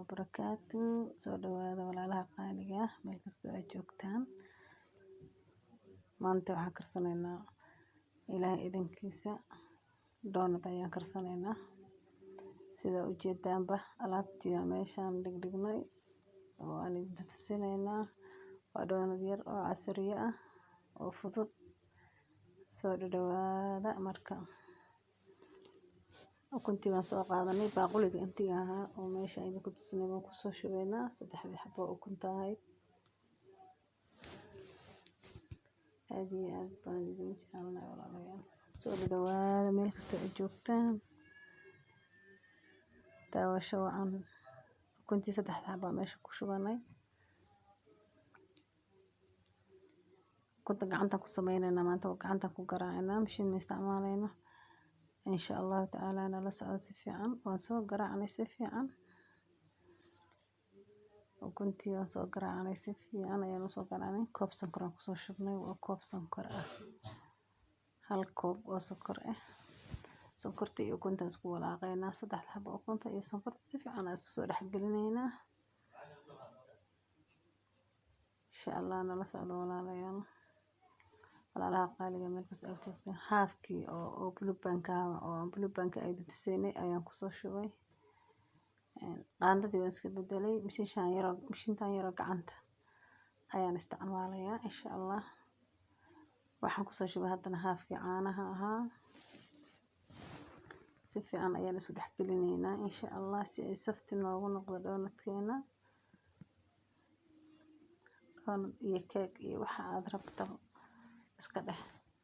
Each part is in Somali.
wabarakatuh. Soo dhawaada walaalaha qaaliga ah meel kastoo ay joogtaan. Maanta waxaan karsanaynaa ilaahay idinkiisa doonad ayaan karsanaynaa. Sida ujeedaanba alaabtii meeshaan dhigdhignay oo aan idin tusinaynaa. Waa doonad yar oo casriye ah oo fudud. Soo dhawaada marka ukuntii waan soo qaadanay baaquliga intii ahaa oo meesha idinku tusinay waan ku soo shubaynaa 3 xabo ukunta ahayd. aad iyo aad baan idin jeclahay walaalayaal. Soo dhawaada meel kastoo ay joogtaan. Daawasho wacan ukuntii 3 xabo meesha ku shubanay. Kunta gacanta ku sameynayna maanta gacanta ku garaacayna mashiin ma isticmaalayna. إن شاء الله تعالى أنا لسه سفيان وانسو قرا عني سفيان وكنت وانسو قرا عني سفيان أنا ينسو قرا عني كوب سكر كوب شبني وكوب سكر هل كوب وسكر سكرتي وكنت أسكو ولا غينا 3 حبة وكنت أي سكرت سفيان أنا أسكو رح قلنينا إن شاء الله أنا لسه ولا ليال walaalaha qaaliga meel kasta ay joogtaan haafkii oo blue bank ay tusinay ayaan ku soo shubay qaandadii waan iska bedelay mishiintan yaro gacanta ayaan isticmaalayaa insha Allah waxaan ku soo shubay haddana haafkii caanaha ahaa si fiican ayaan isu dhex gelinaynaa insha Allah si ay safti noogu noqdo doonadkeena iyo cake iyo waxa aad rabto iska dhex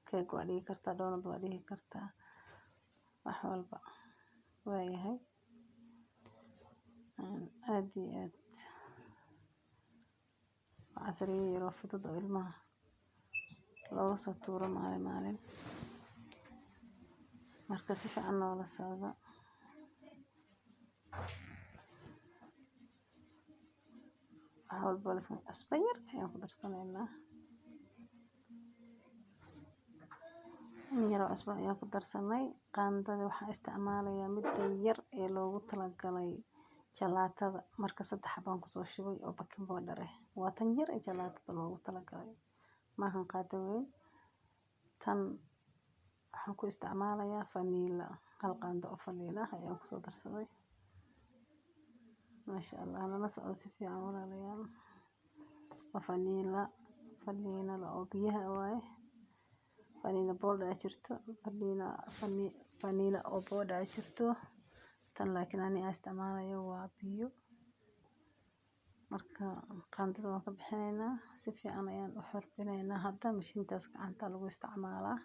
cake waa dhigi kartaa doonad waa dhigi kartaa wax walba waa yahay aad iyo aad casriye yar oo fudud oo ilmaha looga soo tuuro maalin marka si fiican noola socdo wax walba la isku asbayr ayaan ku darsanaynaa yar oo asbaa ayaan ku darsanay qaandada waxaan isticmaalayaa mid yar ee loogu talagalay jalaatada marka 3 xabaan ku soo shubay oo baking powder waa tan yar ee jalaatada loogu talagalay maahan qaado weyn tan waxaan ku isticmaalayaa vanilla hal qaando oo vanilla ayaan ku soo darsaday ما شاء الله أنا مسؤول سفيا ولا ليال vanilla لو بيها واي vanilla powder أشرته vanilla أو powder أشرته tan laakiin أنا استعمالها waa biyo marka qaandada waan ka bixinaynaa si fiican ayaan u xirfinaynaa hadda mashiintaas gacanta lagu isticmaalaa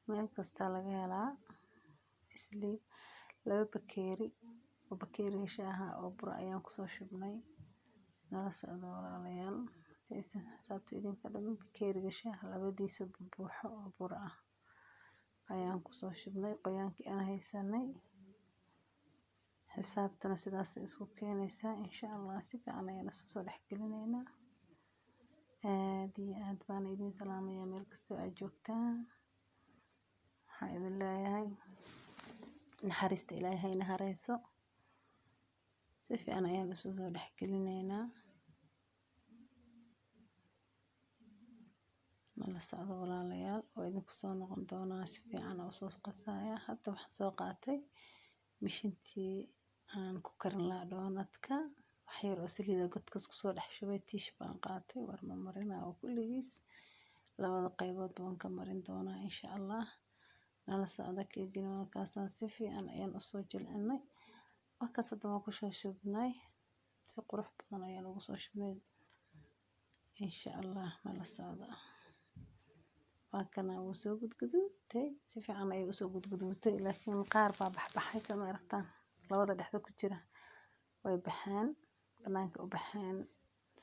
meel kasta laga helaa isli 2 bakeeri oo bakeeri shaaha oo bur ayaan ku soo shubnay nala socdo walaalayaal sababta idinka dhamin bakeeriga shaaha labadiisa buuxo oo bur ah ayaan ku soo shubnay qoyaankii aan haysanay xisaabtana sidaas isku keenaysaa insha Allah si fiican ayaan soo dhex gelinaynaa aad iyo aad baan idin salaamayaa meel kastoo ay joogtaan waxaan idin leeyahay naxariista Ilaahay naxariiso si fiican ayaan soo dhex gelinaynaa nala socdo walaalayaal oo idinku soo noqon doonaa si fiican oo soo qasaya hadda waxaan soo qaatay mishiintii aan ku karin lahaa doonadka wax yar oo saliida godkas ku soo dhex shubay tiish baan qaatay war ma marina oo kulligiis labada qaybood baan ka marin doonaa insha Allah nala socdo keegina kaasaan si fiican ayaan u soo jilcinay markaas hadda waan ku soo shubnay si qurux badan ayaan ugu soo shubnay insha Allah nala socdo kana wuu soo gudgudutay si fiican ayay u soo gudgudutay laakiin qaar baa baxay sama aragtaan labada dhexda ku jira way baxaan banaanka u baxaan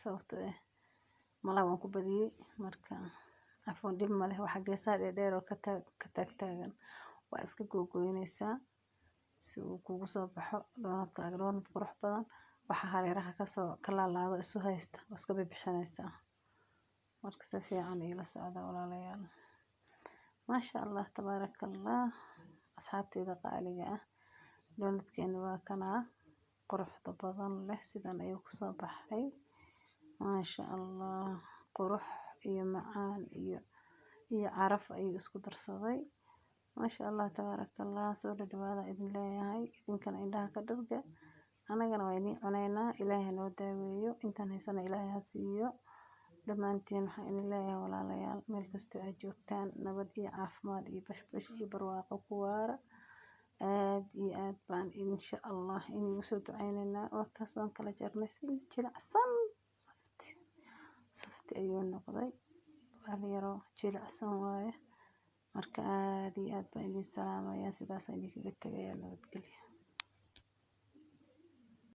sababtoo ah malaha waan ku badiyay marka afoon dib ma leh waxa geesaha dheer oo ka taagtaagan waa iska googoynaysaa si uu kugu soo baxo doonad qurux badan waxa hareeraha ka soo kalaalaado isu haysta oo iska bixinaysaa marka si fiican ila socda walaalayaal ما شاء الله تبارك الله أصحابتي ذا قالي doonadkeena waa kana quruxda badan leh sidan ayuu kusoo baxay. Maasha Allah, qurux iyo macaan iyo caraf ayuu isku darsaday. Maasha Allah, tabaarakallah. Soo dhawaada idin leeyahay, idinkana indhaha ka dharga, anagana waa inii cunaynaa. Ilaahay noo daaweeyo, intaan haysana Ilaahay ha siiyo. Dhammaantiin waxaan idin leeyahay walaalayaal, meel kastoo aad joogtaan, nabad iyo caafimaad iyo bashbash iyo barwaaqo ku waara. aad iyo aad baan insha Allah inuu soo ducaynaynaa. Markaas waan kala jarnay si jilicsan, safti ayuu noqday, dhalinyaro jilicsan waaye. Marka aad iyo aad baan idin salaamayaa, sidaas ayaan idinkaga tagayaa. Nabadgelyo.